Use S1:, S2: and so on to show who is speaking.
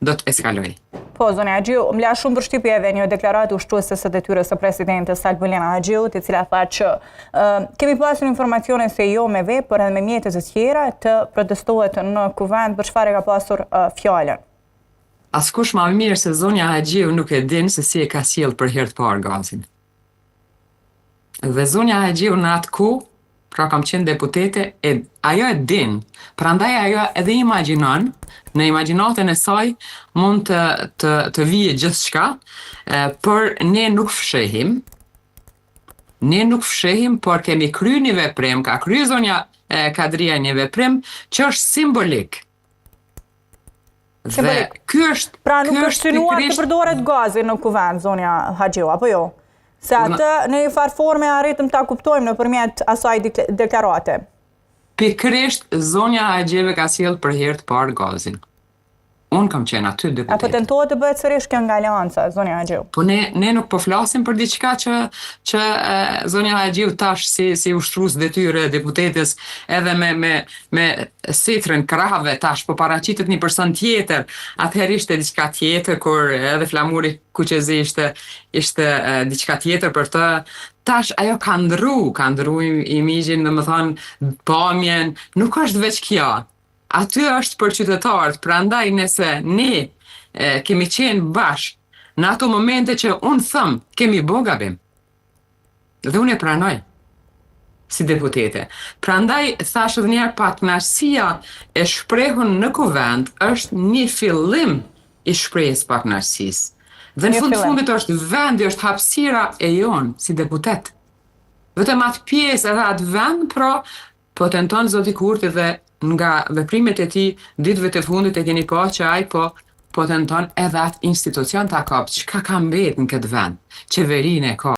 S1: do të eskaloj.
S2: Po, zonja Haxhiu, më la shumë përshtypje edhe një deklaratë ushtruese së detyrës së presidentes Albulena Haxhiut, e cila tha që kemi pasur informacione se jo me vepër edhe me mjetet e tjera të protestohet në kuvend, për çfarë ka pasur fjalën.
S1: Askush ma mirë se zonja Haxhiu nuk e din se si e ka sjell për herë të parë gazin. Dhe zonja Haxhiu në atë ku, pra kam qenë deputete, ajo e din. Prandaj ajo edhe imagjinon, në imagjinatën e saj mund të vijë gjithçka, por ne nuk fshehim. Ne nuk fshehim, por kemi kryer një veprim, ka kryer zonja Kadria një veprim që është simbolik. Dhe ky është
S2: pra nuk është synuar të përdoret gazi në kuvend, zonja Haxhiu, apo jo? Se atë në një farë forme arritëm ta kuptojmë nëpërmjet asaj deklarate.
S1: Pikërisht zonja Haxhiu ka sjell për herë të parë gazin. Unë kam qenë aty deputet.
S2: Apo tentohet të bëhet sërish kjo nga aleanca, zonja Haxhiu?
S1: Po ne nuk po flasim për diçka që zonja Haxhiu tash si ushtrues detyre deputetes edhe me sitrën krahave tash po paraqitet një person tjetër. Atëherë ishte diçka tjetër kur edhe flamuri Kuqezi ishte diçka tjetër për të. Tash ajo ka ndru imazhin, domethënë pamjen, nuk është veç kjo. Aty është për qytetarët, prandaj nëse ne kemi qenë bashkë në ato momente që unë thëm, kemi bo gabim. Dhe unë e pranoj si deputete. Prandaj thash edhe njerë partnerësia e shprehur në kuvend është një fillim i shprehjes partnerësisë. Dhe në fundit është vendi, është hapësira e jonë si deputet. Vetëm atë pjesë edhe atë vend, po tenton zoti Kurti dhe nga veprimet e tij ditëve të fundit e keni pa që ai po tenton edhe atë institucion ta kapë. Çka ka mbet në këtë vend? Qeverinë e ka.